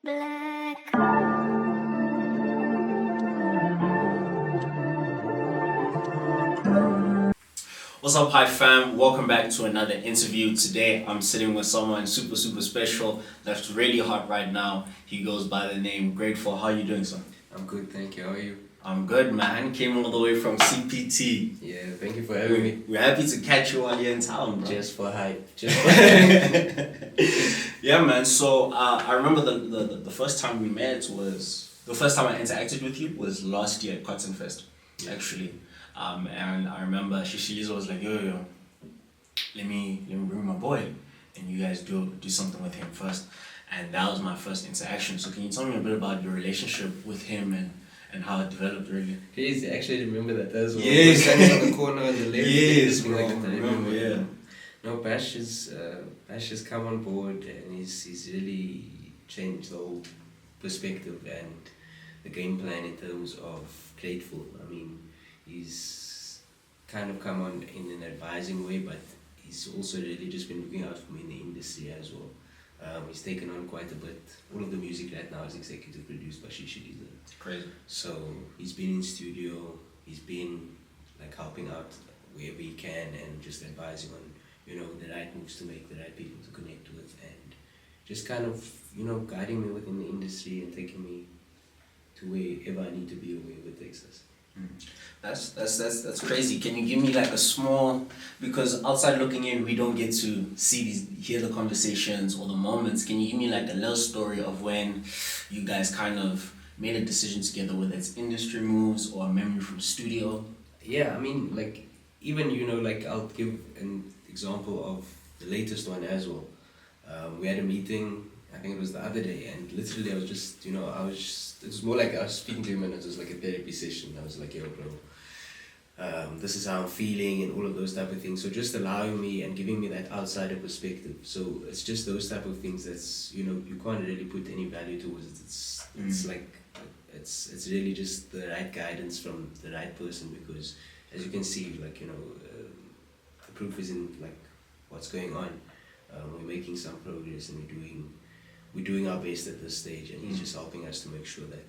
Black. What's up, hi fam? Welcome back to another interview. Today I'm sitting with someone super special that's really hot right now. He goes by the name Gr8ful. How you doing, son? I'm good, thank you. How are you? I'm good, man. Came all the way from CPT. Yeah, thank you for having me. We're happy to catch you while you're in town, bro. Just for hype. Just for hype. Yeah, man. So I remember the first time we met was the first time I interacted with you was last year at Cotton Fest, actually. And I remember Shishiliza was like, yo, let me bring my boy, and you guys do something with him first. And that was my first interaction. So can you tell me a bit about your relationship with him and how it developed, really? Please, actually remember that as well. Yes. Standing on the corner on the left. Yes, bro. bro. I remember, yeah. No, Bash has come on board and he's really changed the whole perspective and the game plan in terms of Gr8ful. I mean, he's kind of come on in an advising way, but he's also really just been looking out for me in the industry as well. He's taken on quite a bit. All of the music right now is executive produced by Shishiliza. Crazy. So he's been in studio, he's been like helping out wherever he can and just advising on, the right moves to make, the right people to connect with, and just kind of, guiding me within the industry and taking me to wherever I need to be or wherever it takes us. That's crazy. Can you give me like a small, because outside looking in we don't get to hear the conversations or the moments. Can you give me like a little story of when you guys kind of made a decision together, whether it's industry moves or a memory from studio? Yeah, I mean, like, even, like, I'll give an example of the latest one as well. We had a meeting, I think it was the other day, and literally I was just, it was more like I was speaking to him and it was like a therapy session. I was like, yo, bro, this is how I'm feeling and all of those type of things. So just allowing me and giving me that outsider perspective. So it's just those type of things that's, you can't really put any value towards it. It's like, it's really just the right guidance from the right person, because as you can see, like, the proof is in like what's going on. We're making some progress and we're doing our best at this stage, and he's just helping us to make sure that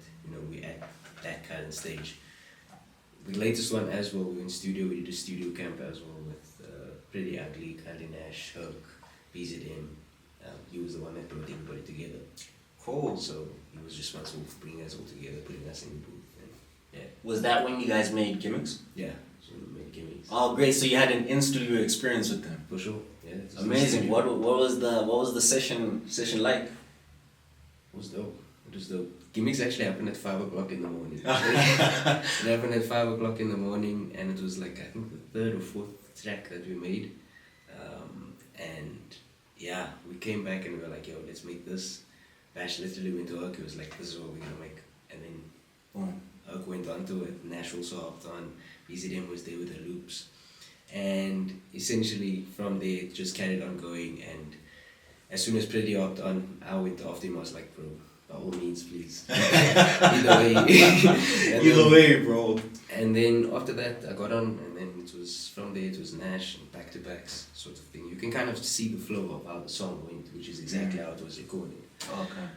we're at that current stage. The latest one as well, we were in studio, we did a studio camp as well with Pretty Ugly, Kylie Nash, Hook, BZM. He was the one that brought everybody together. Cool. So he was responsible for bringing us all together, putting us in the booth. And, yeah. Was that when you guys made Gimmicks? Yeah, so we made Gimmicks. Oh, great! So you had an in-studio experience with them. For sure. Yeah. Amazing. What was the session like? It was dope. It was dope. Gimmicks actually happened at 5 o'clock in the morning. It happened at 5 o'clock in the morning, and it was like, I think, the third or fourth track that we made. And yeah, we came back and we were like, yo, let's make this. Bash literally went to Oak, he was like, this is what we're gonna make. And then Oak went on to it, Nash also hopped on, BZM was there with the loops. And essentially from there it just carried on going, and as soon as Pretty hopped on, I went after him. I was like, bro, by all means, please. Either way. Either way, bro. And then after that, I got on, and then it was from there, it was Nash and back-to-backs sort of thing. You can kind of see the flow of how the song went, which is exactly how it was recorded. Okay.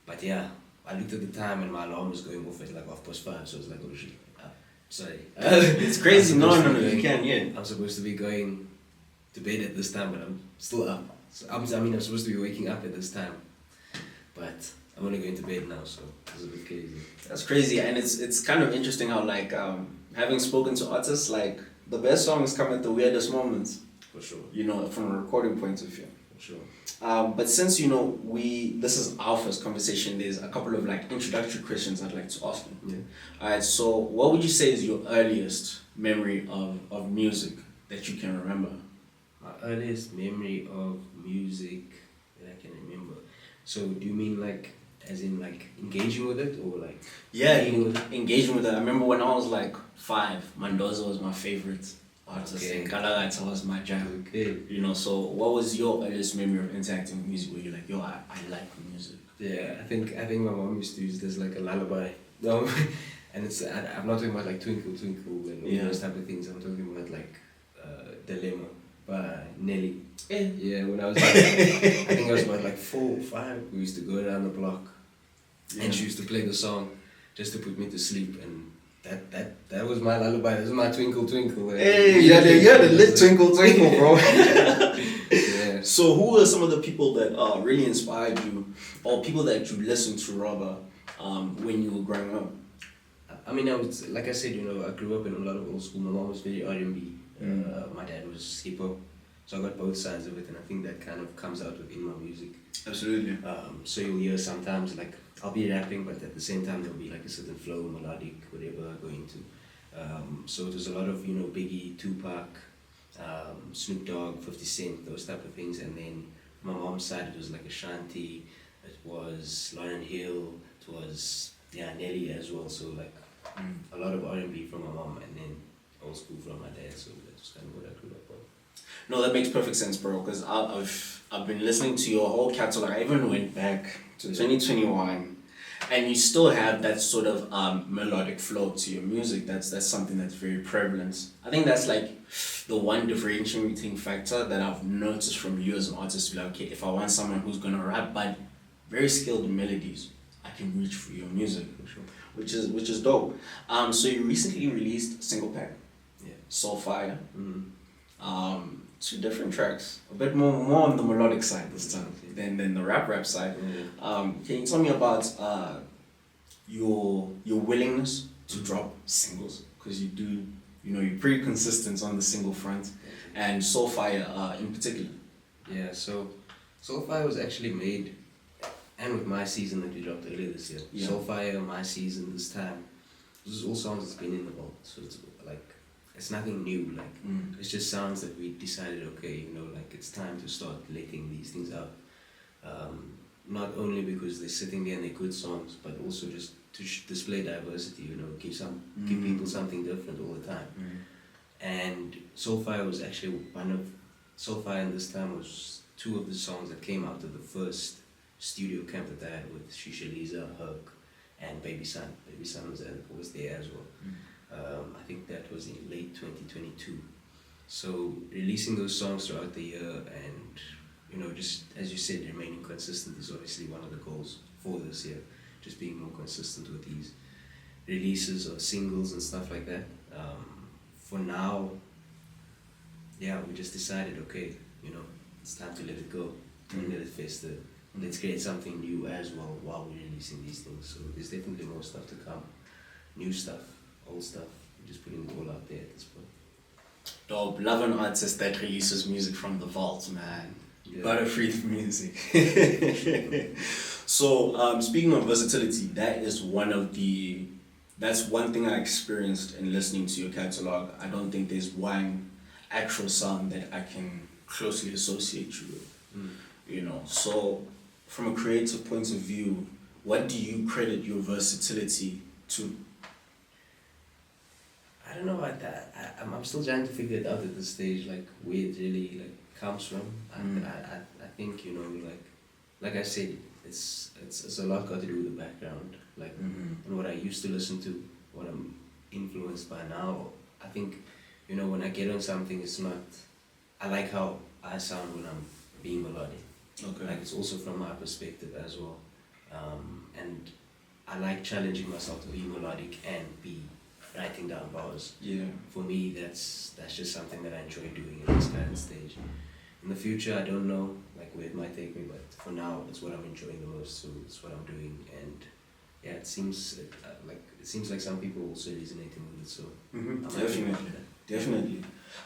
But yeah, I looked at the time and my alarm was going off at like 5:30, so I was like, oh shit, sorry. It's crazy. No, you can, yeah. I'm supposed to be going to bed at this time, but I'm still up. So, I'm supposed to be waking up at this time, but I'm only going to bed now, so it's a bit crazy. That's crazy, and it's kind of interesting how, like, having spoken to artists, like, the best songs come at the weirdest moments. For sure. From a recording point of view. For sure. But since this is our first conversation, there's a couple of like introductory questions I'd like to ask you. Yeah. Alright, so what would you say is your earliest memory of music that you can remember? My earliest memory of music that I can remember. So do you mean like, as in like engaging with it, or like? Yeah, engaging with it. I remember when I was like 5, Mandoza was my favorite artist, Okay. and Gr8ful was my jam. Okay. So what was your earliest memory of interacting with music where you're like, yo, I like music? Yeah, I think my mom used to use this like a lullaby. And it's, I'm not talking about like Twinkle Twinkle and all those type of things. I'm talking about like Dilemma. by Nelly. Yeah. Yeah, when I was like, I think I was about like 4 or 5. We used to go down the block, and she used to play the song just to put me to sleep, and that was my lullaby. That was my twinkle twinkle. Hey, you had the lit twinkle twinkle, bro. Yeah. So who were some of the people that really inspired you, or people that you listened to rather, when you were growing up? I mean, I was, like I said, you know, I grew up in a lot of old school. My mom was very R&B. My dad was hip hop. So I got both sides of it, and I think that kind of comes out within my music. Absolutely. So you'll hear sometimes, like, I'll be rapping, but at the same time there'll be like a certain flow, melodic, whatever I go into. So there's a lot of, you know, Biggie, Tupac, Snoop Dogg, 50 Cent, those type of things. And then my mom's side, it was like Ashanti, it was Lauryn Hill, it was, Nelly as well. So like a lot of R&B from my mom, and then old school from my dad. So that's kind of what I grew up on. No, that makes perfect sense, bro. Because I've been listening to your whole catalog. I even went back to 2021, and you still have that sort of melodic flow to your music. That's something that's very prevalent. I think that's like the one differentiating factor that I've noticed from you as an artist. To be like, okay, if I want someone who's gonna rap but very skilled in melodies, I can reach for your music, which is dope. So you recently released a single pack, Soul Fire. 2 different tracks, a bit more on the melodic side this time than the rap side. Can you tell me about your willingness to drop singles? Because you do, you know, you're pretty consistent on the single front, and Soul Fire in particular. Yeah, so Soul Fire was actually made, and with My Season that we dropped earlier this year. Yeah. Soul Fire, My Season this time. This is all songs that's been in the vault, so it's like, it's nothing new, like, it's just sounds that we decided, okay, you know, like, it's time to start letting these things out. Not only because they're sitting there and they're good songs, but also just to display diversity, you know, give people something different all the time. And Soul Fire was actually Soul Fire, and this time was 2 of the songs that came out of the first studio camp that I had with Shishiliza, Herc, and Baby Sun. Baby Sun was there as well. I think that was in late 2022. So releasing those songs throughout the year, and you know, just as you said, remaining consistent is obviously one of the goals for this year. Just being more consistent with these releases of singles and stuff like that. For now, we just decided, okay, you know, it's time to let it go and let it fester. Let's create something new as well while we're releasing these things. So there's definitely more stuff to come, new stuff, old stuff. We're just putting it all out there at this point. Dope. Love an artist that releases music from the vault, man. Butterfree music. So, speaking of versatility, that's one thing I experienced in listening to your catalog. I don't think there's one actual sound that I can closely associate you with. You know, so from a creative point of view, what do you credit your versatility to? I don't know about that. I'm still trying to figure it out at this stage, like where it really comes from. I think, you know, like I said, it's a lot got to do with the background, and what I used to listen to, what I'm influenced by now. I think, you know, when I get on something, it's not. I like how I sound when I'm being melodic. Okay. Like, it's also from my perspective as well, and I like challenging myself to be melodic and be writing down bars. Yeah. For me, that's just something that I enjoy doing in this current stage. In the future, I don't know where it might take me, but for now, it's what I'm enjoying the most. So it's what I'm doing, and it seems like some people also resonating with it. So Definitely.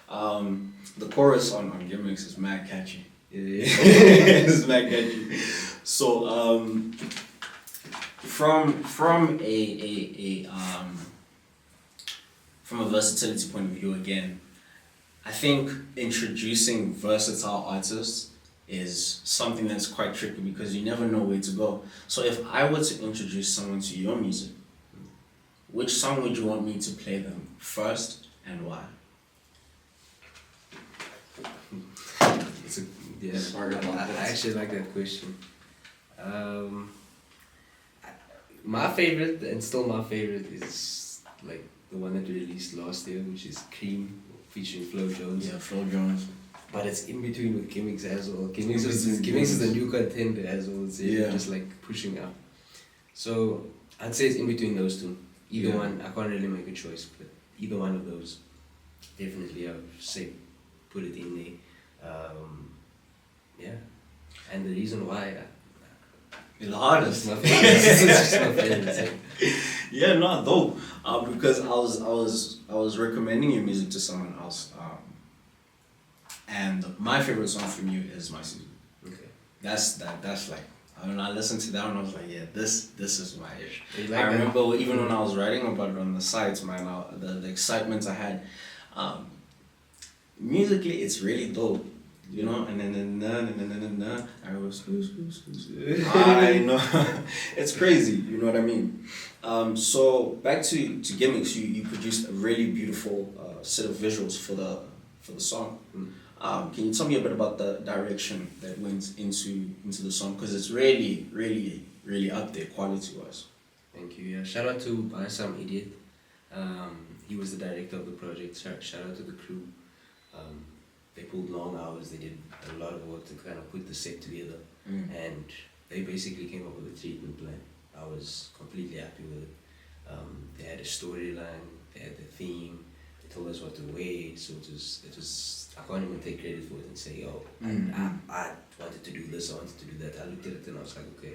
The chorus on Gimmicks is mad catchy. Yeah. It's mad catchy. So from a versatility point of view, again, I think introducing versatile artists is something that's quite tricky because you never know where to go. So if I were to introduce someone to your music, which song would you want me to play them first and why? Sorry about that. I actually like that question. My favorite, and still my favorite, is the one that we released last year, which is Cream featuring Flo Jones. Yeah, Flo Jones. but it's in between with Gimmicks as well. Gimmicks is the new contender as well. It's just like pushing up. So I'd say it's in between those two. Either one, I can't really make a choice, but either one of those, definitely I would say put it in there. Yeah, and the reason why. The hardest. Yeah, no, though, because I was recommending your music to someone else, and my favorite song from you is My Season. Okay. That's like, I mean, I listened to that and I was like, yeah, this is my ish. Like I remember even when I was writing about it on the site, man, the excitement I had. Musically, it's really dope. You know, and then I was I know it's crazy, you know what I mean? So back to Gimmicks, you produced a really beautiful set of visuals for the song. Can you tell me a bit about the direction that went into the song, because it's really up there quality wise? Thank you. Yeah, shout out to By Some Idiot. He was the director of the project. Shout out to the crew. They pulled long hours, they did a lot of work to kind of put the set together, and they basically came up with a treatment plan. I was completely happy with it. They had a storyline, they had the theme, they told us what to wear, so it was I can't even take credit for it and say, oh, I wanted to do this, I wanted to do that. I looked at it and I was like, okay,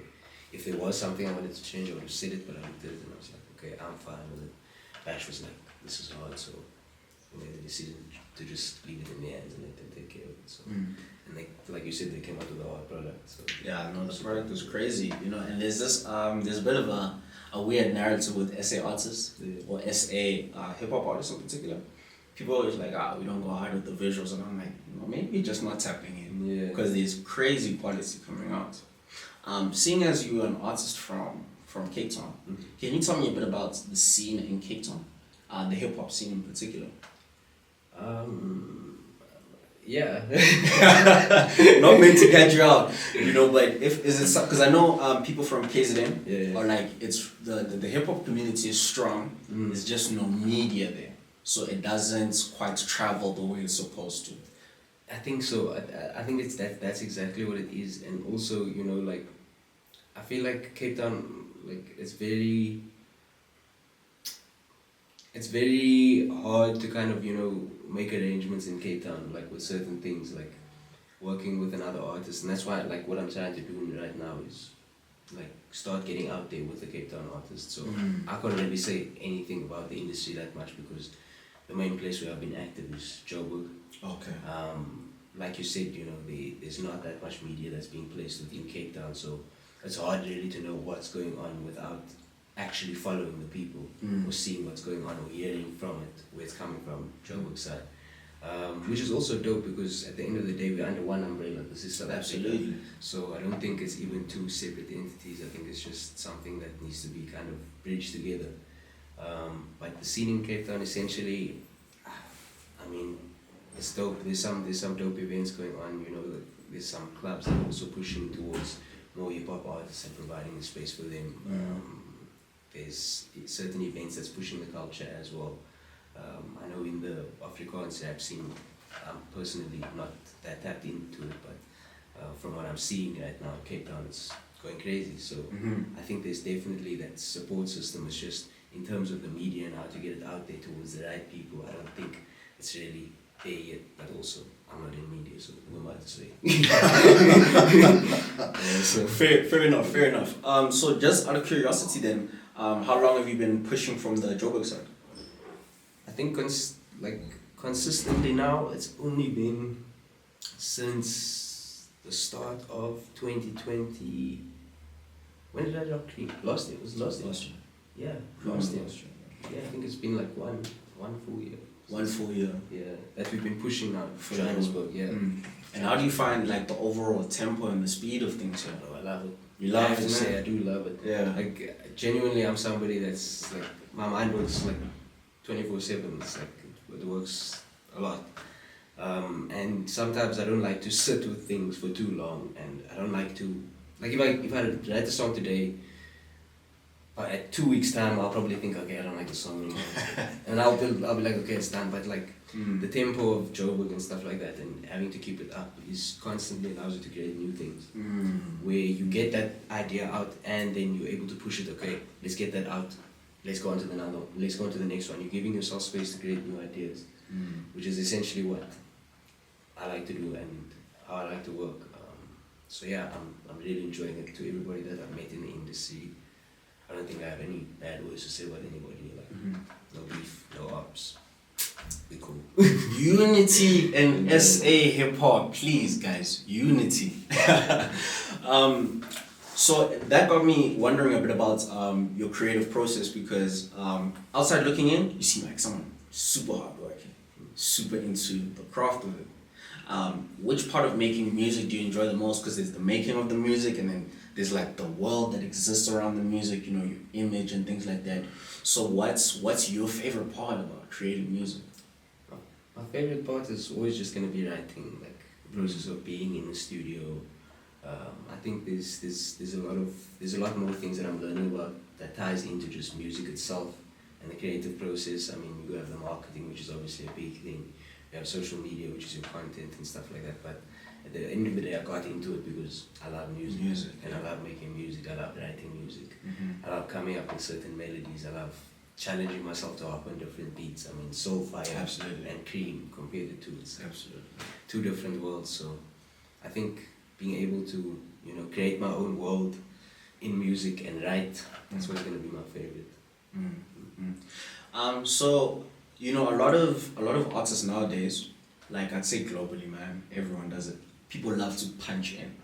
if there was something I wanted to change, I would have said it, but I looked at it and I was like, okay, I'm fine with it. Bash was like, this is hard, so we made the decision to just leave it in their hands and let them take care of it. So, and they, like you said, they came out with a hard product. So yeah, no, the product was crazy, you know. And there's this, there's a bit of a weird narrative with SA artists or SA hip hop artists in particular. People are always like, we don't go hard with the visuals, and I'm like, maybe just not tapping in, because there's crazy quality coming out. Seeing as you're an artist from Cape Town, can you tell me a bit about the scene in Cape Town, the hip hop scene in particular? Yeah. Not meant to catch you out, you know, but is it because I know people from KZN are like, it's the hip hop community is strong. There's just no media there, so it doesn't quite travel the way it's supposed to. I think so. I think it's that's exactly what it is, and also, you know, like, I feel like Cape Town, like, it's very hard to kind of, you know, make arrangements in Cape Town, like with certain things, like working with another artist, and that's why, like, what I'm trying to do right now is like start getting out there with the Cape Town artists. So I can't really say anything about the industry that much, because the main place where I've been active is Joburg. Okay. Like you said, you know, there's not that much media that's being placed within Cape Town, so it's hard really to know what's going on without actually following the people or seeing what's going on or hearing from it, where it's coming from, Joburg side. Which is also dope, because at the end of the day, we're under one umbrella. This is South Africa. So I don't think it's even two separate entities. I think it's just something that needs to be kind of bridged together. But the scene in Cape Town, essentially, I mean, it's dope. There's some dope events going on. You know, there's some clubs that are also pushing towards more hip hop artists and providing a space for them. There's certain events that's pushing the culture as well. I know in the Afrikaans rap scene, I'm personally not that tapped into it, but from what I'm seeing right now, Cape Town is going crazy. So I think there's definitely that support system. It's just in terms of the media and how to get it out there towards the right people, I don't think it's really there yet. But also, I'm not in media, so who am I to say? So fair enough. So just out of curiosity then, how long have you been pushing from the Joburg side? I think consistently now, it's only been since the start of 2020. When did I drop Creep? Last year. It was last year. Yeah, last year. Yeah, I think it's been like one full year. 1 full year. Yeah, that we've been pushing now for Johannesburg. Yeah. And how do you find like the overall tempo and the speed of things here? Oh, I love it. You love it, I have to say, I do love it. Yeah. Like, genuinely, I'm somebody that's like, my mind works like 24/7. It's like, it works a lot. And sometimes I don't like to sit with things for too long, and I don't like to, like, if I write a song today, But at 2 weeks time, I'll probably think, okay, I don't like the song anymore, and I'll be like, okay, it's done. But like the tempo of Joburg and stuff like that, and having to keep it up is constantly allows you to create new things. Where you get that idea out, and then you're able to push it. Okay, let's get that out. Let's go on to the another. Let's go on to the next one. You're giving yourself space to create new ideas, which is essentially what I like to do and how I like to work. So yeah, I'm really enjoying it. To everybody that I've met in the industry, I don't think I have any bad words to say about anybody. Like no beef, no ups. Be cool. Unity in SA hip hop, please, guys. Unity. So that got me wondering a bit about your creative process, because outside looking in, you seem like someone super hardworking, super into the craft of it. Which part of making music do you enjoy the most? Because there's the making of the music, and then there's like the world that exists around the music, you know, your image and things like that. So what's your favorite part about creating music? My favorite part is always just gonna be writing, like the process of being in the studio. I think there's a lot more things that I'm learning about that ties into just music itself and the creative process. I mean, you have the marketing, which is obviously a big thing. You have social media, which is your content and stuff like that. But at the end of the day, I got into it because I love music, and I love making music. I love writing music. I love coming up with certain melodies. I love challenging myself to hop on different beats. I mean, Soulfire and Cream, compared the two, it's two different worlds. So I think being able to, you know, create my own world in music and write, that's what's gonna be my favorite. So you know, a lot of artists nowadays, like I'd say globally, man, everyone does it. People love to punch in.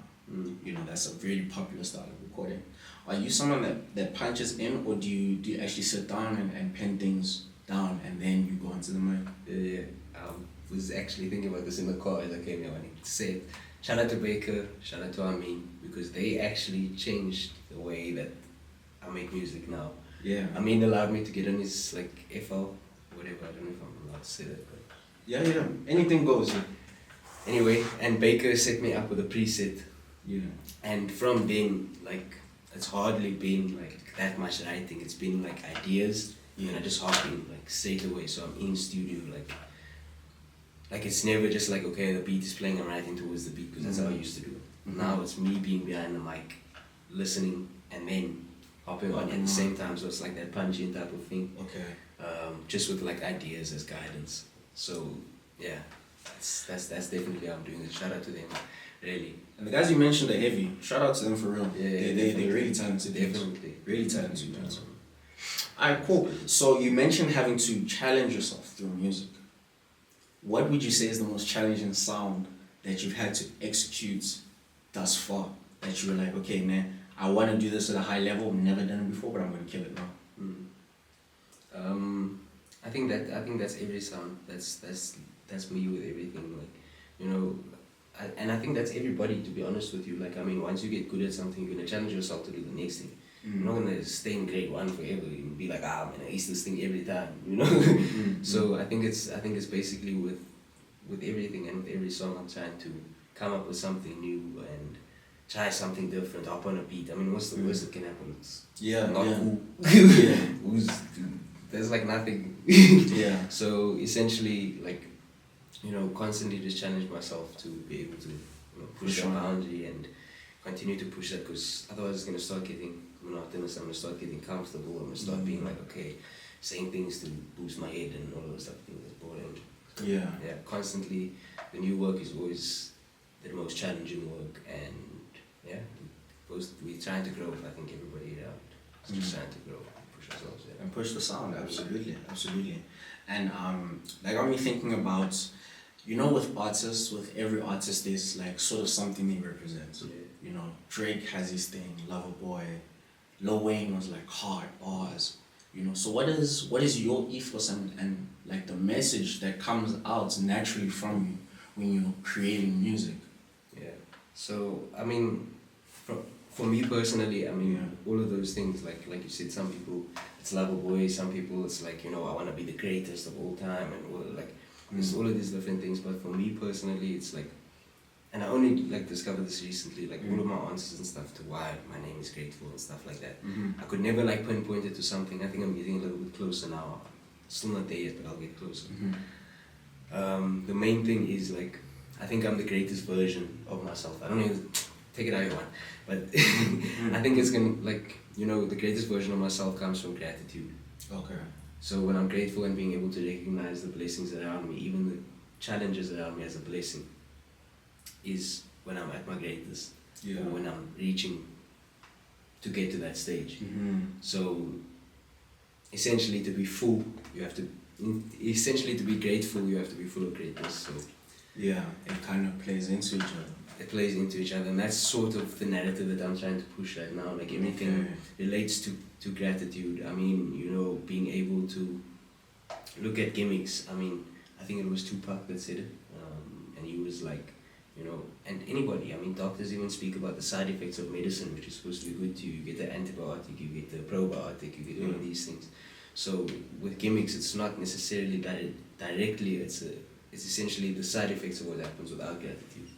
You know, that's a really popular style of recording. Are you someone that punches in, or do you actually sit down and pen things down and then you go onto the mic? Yeah, I was actually thinking about this in the car as I came here. I need to say it. Shout out to Baker, shout out to Amin, because they actually changed the way that I make music now. Yeah. Amin allowed me to get on his like FL, whatever. I don't know if I'm allowed to say that, but yeah, anything goes. Anyway, and Baker set me up with a preset. Yeah. And from then, like, it's hardly been like that much writing. It's been like ideas, and I just hop in like straight away. So I'm in studio, like it's never just like, okay, the beat is playing, I'm writing towards the beat, because that's how I used to do it. Now it's me being behind the mic, listening, and then hopping on at the same time. So it's like that punching type of thing. Okay. Just with like ideas as guidance. So yeah, that's definitely how I'm doing it. Shout out to them, really. And the guys you mentioned are heavy. Shout out to them for real. Yeah, they're really talented. Definitely. Really talented. Alright, cool. So you mentioned having to challenge yourself through music. What would you say is the most challenging sound that you've had to execute thus far? That you were like, okay, man, I want to do this at a high level. I've never done it before, but I'm going to kill it now. I think that's every sound. That's me with everything. Like, you know, I think that's everybody, to be honest with you. Like, I mean, once you get good at something, you're gonna challenge yourself to do the next thing. You're not gonna stay in grade 1 forever. You'll be like, I'm gonna ace this thing every time, you know. So I think it's basically with everything and with every song, I'm trying to come up with something new and try something different, hop on a beat. I mean, what's the worst that can happen? It's not cool. There's like nothing. So essentially, like, you know, constantly just challenge myself to be able to, you know, push that boundary and continue to push that, because otherwise it's going to start getting monotonous. I'm going to start getting comfortable. I'm going to start being like, okay, saying things to boost my head and all those stuff. I think that's boring. Yeah, constantly, the new work is always the most challenging work, and yeah, we're trying to grow. I think everybody is just trying to grow, push ourselves. Yeah. And push the sound, absolutely. And that got me thinking about, you know, with artists, with every artist, there's like sort of something they represent. You know, Drake has his thing, Loverboy. Lil Wayne was like hard bars. You know, so what is your ethos and like the message that comes out naturally from you when you're creating music? Yeah. So I mean, for me personally, I mean, all of those things, like you said, some people it's Loverboy, some people it's like, you know, I want to be the greatest of all time, and all, like there's all of these different things. But for me personally, it's like and I only like discovered this recently, like all of my answers and stuff to why my name is Gr8ful and stuff like that. I could never like pinpoint it to something. I think I'm getting a little bit closer now. Still not there yet, but I'll get closer. The main thing is like, I think I'm the greatest version of myself. I don't know, take it how you want, but I think it's gonna, like, you know, the greatest version of myself comes from gratitude. Okay. So when I'm grateful and being able to recognize the blessings around me, even the challenges around me as a blessing, is when I'm at my greatest, or when I'm reaching to get to that stage. So essentially, to be full, you have to, essentially to be grateful, you have to be full of greatness. So yeah, it kind of plays into each other. It plays into each other, and that's sort of the narrative that I'm trying to push right now. Like everything relates to gratitude. I mean, you know, being able to look at Gimmicks. I mean, I think it was Tupac that said it, and he was like, you know, and anybody. I mean, doctors even speak about the side effects of medicine, which is supposed to be good to you. You get the antibiotic, you get the probiotic, you get all of these things. So with Gimmicks, it's not necessarily directly. It's essentially the side effects of what happens without gratitude.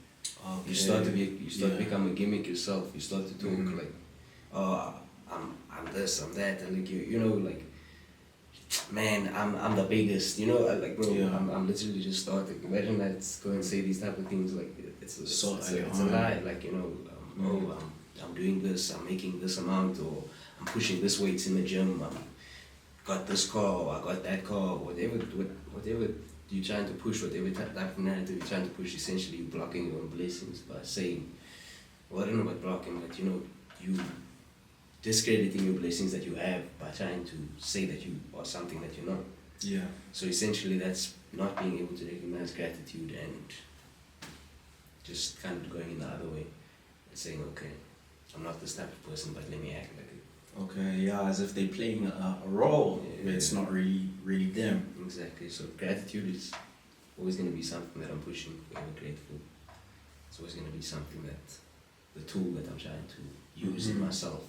Okay. You start to become a gimmick yourself. You start to talk like, oh, I'm this, I'm that, and like you know, like, man, I'm the biggest. You know, like, bro, I'm literally just starting. Imagine that, go and say these type of things, like it's a lie. Like, you know, oh, I'm doing this, I'm making this amount, or I'm pushing this weights in the gym. I got this car, or I got that car, whatever. You're trying to push, whatever type of narrative you're trying to push, essentially you're blocking your own blessings by saying, well, I don't know about blocking, but you know, you discrediting your blessings that you have by trying to say that you are something that you're not. Yeah. So essentially that's not being able to recognize gratitude and just kind of going in the other way and saying, okay, I'm not this type of person, but let me act like it. Okay, yeah, as if they're playing a role, but it's not really them. Exactly. So gratitude is always going to be something that I'm pushing, forever grateful. It's always going to be something that, the tool that I'm trying to use in myself.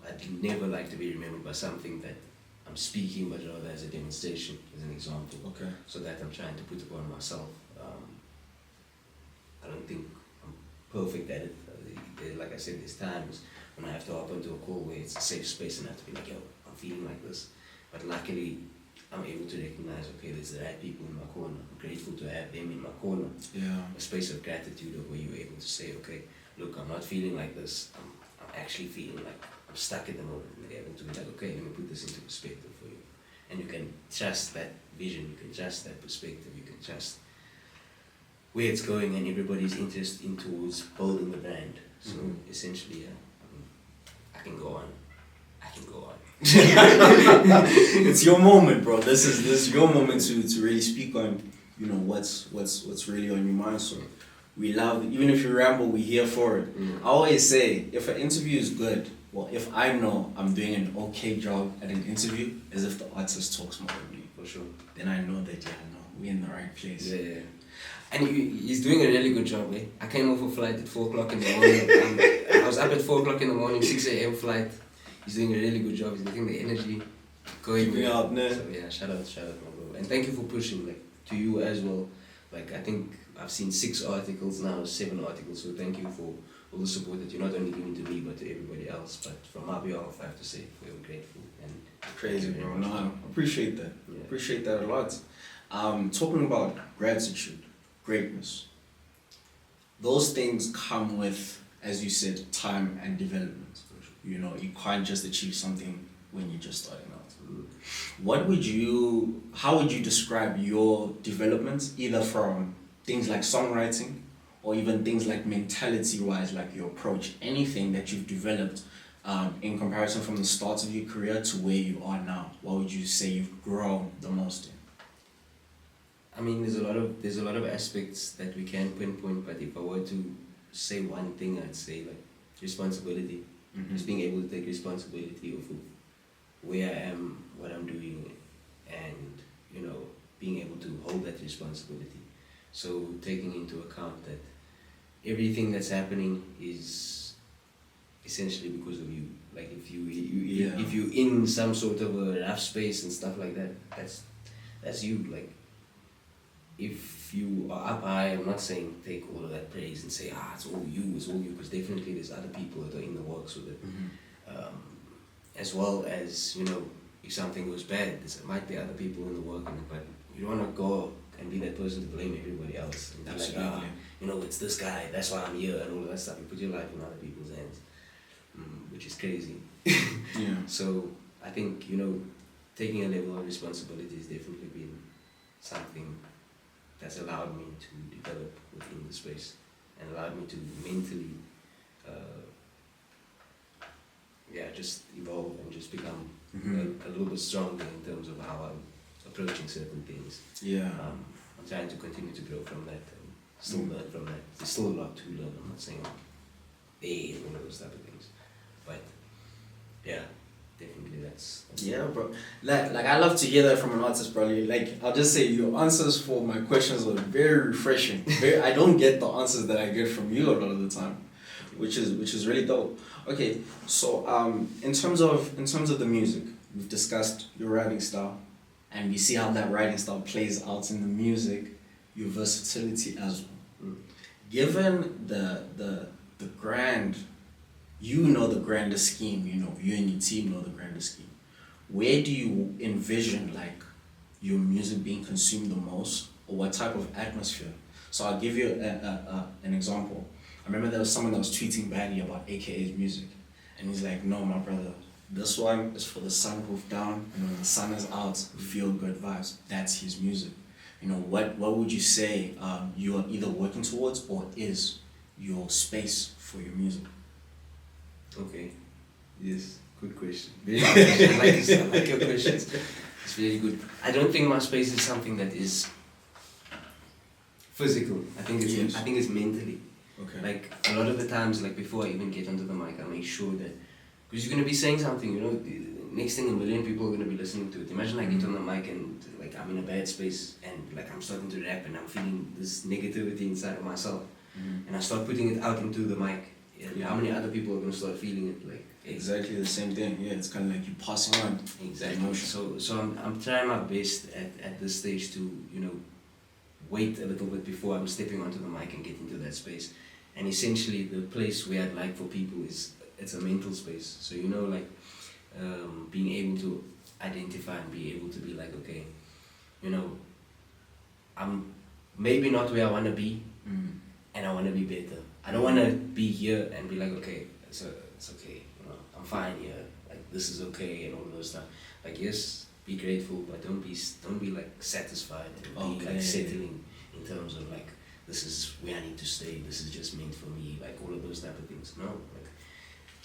I'd never like to be remembered by something that I'm speaking, but rather as a demonstration, as an example. Okay. So that I'm trying to put upon myself. I don't think I'm perfect at it. Like I said, there's times when I have to hop into a call where it's a safe space and I have to be like, yo, I'm feeling like this. But luckily, I'm able to recognize, okay, there's the right people in my corner. I'm grateful to have them in my corner. Yeah. A space of gratitude of where you're able to say, okay, look, I'm not feeling like this. I'm actually feeling like I'm stuck at the moment. And they're able to be like, okay, let me put this into perspective for you. And you can trust that vision, you can trust that perspective, you can trust where it's going and everybody's interest in towards building the brand. So essentially, yeah, I can go on. It's your moment, bro. This is your moment to really speak on, you know, what's really on your mind. So we love, even if you ramble, we're here for it. I always say, if an interview is good, well, if I know I'm doing an okay job at an interview, as if the artist talks more than me, for sure, then I know that, we're in the right place. Yeah. And he's doing a really good job, eh? I came off a flight at 4 o'clock in the morning. I was up at 4 o'clock in the morning, 6 a.m. flight. He's doing a really good job. He's getting the energy going. Keeping up, man. So yeah, shout out, my bro. And thank you for pushing, like, to you as well. Like, I think I've seen 6 articles now, 7 articles. So thank you for all the support that you're not only giving to me, but to everybody else. But from my behalf, I have to say, we're grateful. And crazy, bro. No, I appreciate that. Yeah. Appreciate that a lot. Talking about gratitude, greatness, those things come with, as you said, time and development. You know, you can't just achieve something when you're just starting out. How would you describe your development, either from things like songwriting or even things like mentality-wise, like your approach, anything that you've developed in comparison from the start of your career to where you are now? What would you say you've grown the most in? I mean, there's a lot of aspects that we can pinpoint, but if I were to say one thing, I'd say like responsibility. Just being able to take responsibility of where I am, what I'm doing, and, you know, being able to hold that responsibility. So taking into account that everything that's happening is essentially because of you. Like if you're in some sort of a rough space and stuff like that, that's you. Like if if you are up high, I'm not saying take all of that praise and say, it's all you, because definitely there's other people that are in the works with it. As well as, if something goes bad, there might be other people in the work in it, but you don't want to go and be that person to blame everybody else. And Absolutely. Like, it's this guy, that's why I'm here, and all of that stuff. You put your life in other people's hands, which is crazy. Yeah. So I think, taking a level of responsibility has definitely been something that's allowed me to develop within the space and allowed me to mentally just evolve and just become a little bit stronger in terms of how I'm approaching certain things. Yeah. I'm trying to continue to grow from that and still learn from that. There's still a lot to learn. I'm not saying I'm there and all of those type of things, but yeah, definitely that's Yeah, bro. Like I love to hear that from an artist, bro. Like, I'll just say your answers for my questions were very refreshing. I don't get the answers that I get from you a lot of the time, which is really dope. Okay, so in terms of the music, we've discussed your writing style, and we see how that writing style plays out in the music, your versatility as well. Given the grand, the grander scheme, you and your team know the grander scheme. Where do you envision like your music being consumed the most, or what type of atmosphere? So I'll give you an example. I remember there was someone that was tweeting badly about AKA's music, and he's like, "No, my brother, this one is for the sun roof down, and when the sun is out, feel good vibes. That's his music." What would you say you are either working towards, or is your space for your music? Okay. Yes. Good question. Very good question. I like your questions. It's very good. I don't think my space is something that is physical. I think it's mentally. Okay. Like a lot of the times, like before I even get onto the mic, I make sure that, because you're gonna be saying something, next thing a million people are gonna be listening to it. Imagine I get on the mic and like I'm in a bad space and like I'm starting to rap and I'm feeling this negativity inside of myself, and I start putting it out into the mic. Yeah. How many other people are gonna start feeling it? Like exactly the same thing. Yeah, it's kind of like you passing on emotion. So I'm trying my best at this stage to wait a little bit before I'm stepping onto the mic and get into that space. And essentially the place where I'd like for people it's a mental space. So being able to identify and be able to be like, okay, I'm maybe not where I want to be, and I want to be better. I don't want to be here and be like, okay, it's okay, I'm fine here, like this is okay and all of those stuff. Like, yes, be grateful, but don't be like satisfied and be like settling in terms of like, this is where I need to stay, this is just meant for me, like all of those type of things. No, like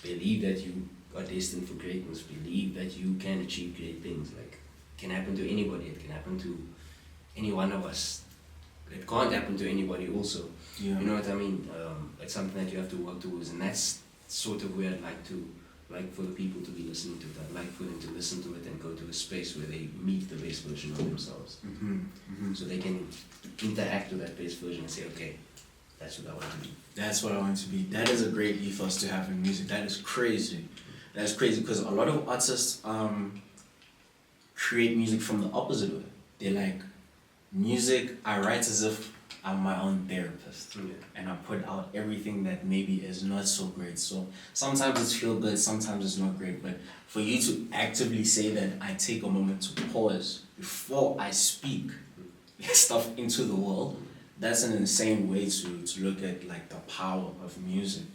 believe that you are destined for greatness, believe that you can achieve great things. Like, it can happen to anybody, it can happen to any one of us. It can't happen to anybody also. Yeah. You know what I mean? It's something that you have to work towards, and that's sort of where I'd like for the people to be listening to it. I'd like for them to listen to it and go to a space where they meet the best version of themselves. So they can interact with that best version and say, okay, that's what I want to be. That's what I want to be. That is a great ethos to have in music. That is crazy. That's crazy because a lot of artists create music from the opposite way. They're like, music, I write as if I'm my own therapist, and I put out everything that maybe is not so great. So sometimes it's feel good, sometimes it's not great. But for you to actively say that I take a moment to pause before I speak stuff into the world, that's an insane way to look at like the power of music.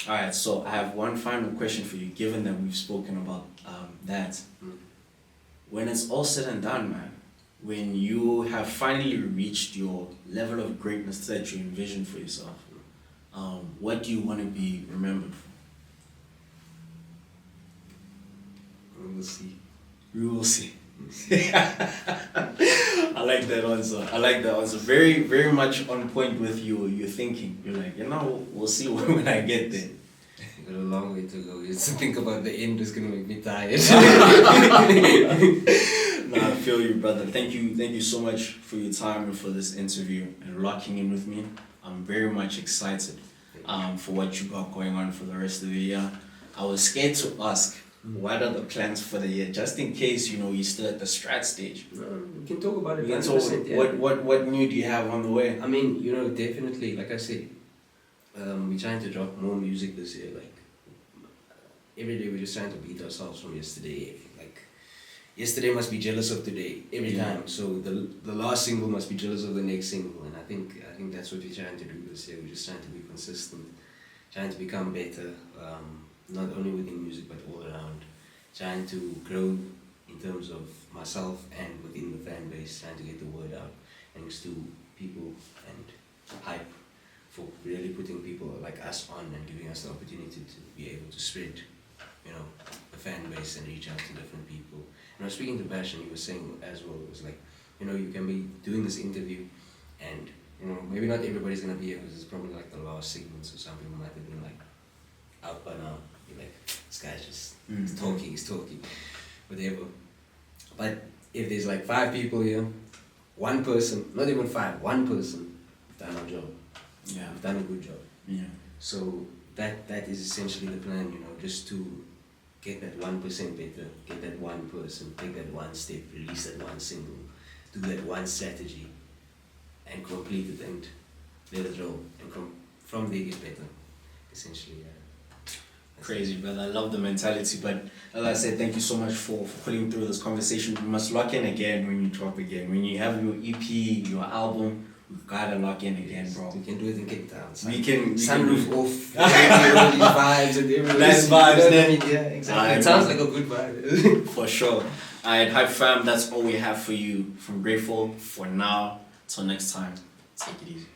All right, so I have one final question for you. Given that we've spoken about that, when it's all said and done, man, when you have finally reached your level of greatness that you envision for yourself, what do you want to be remembered for? We will see. We will see. I like that answer. Very, very much on point with your thinking. You're like, we'll see when I get there. Got a long way to go. Just to think about the end is gonna make me tired. No, I feel you, brother. Thank you so much for your time and for this interview and locking in with me. I'm very much excited for what you got going on for the rest of the year. I was scared to ask What are the plans for the year? Just in case, you know, you're still at the strat stage. We can talk about it. We can talk, 100%, yeah. what new do you have on the way? I mean, you know, definitely, like I said, we're trying to drop more music this year. Like, every day we're just trying to beat ourselves from yesterday. Like, yesterday must be jealous of today every time. So the last single must be jealous of the next single. And I think that's what we're trying to do this year. We're just trying to be consistent, trying to become better, not only within music but all around. Trying to grow in terms of myself and within the fan base, trying to get the word out, thanks to people and hype for really putting people like us on and giving us the opportunity to be able to spread, you know, the fan base and reach out to different people. And I was speaking to Bash and he was saying as well, it was like, you know, you can be doing this interview and, you know, maybe not everybody's gonna be here because it's probably like the last segment, so some people might have been like out by now. You're like, this guy's just he's talking, whatever. But if there's like 5 people here, one person, not even 5, one person, we've done our job. Yeah. We've done a good job. Yeah. So that is essentially the plan, you know, just to get that 1% better, get that one person, take that one step, release that one single, do that one strategy, and complete it and let it roll. And from there get better, essentially, yeah. Crazy, brother. I love the mentality, but as I said, thank you so much for putting through this conversation. We must lock in again when you drop again. When you have your EP, your album, we've gotta lock in again, bro. We can do it in Cape Town. We can sunroof off, all these vibes and everything. Nice vibes, then. Yeah, exactly. It sounds like a good vibe. For sure. Alright, Hype Fam, that's all we have for you from Gr8ful for now. Till next time, take it easy.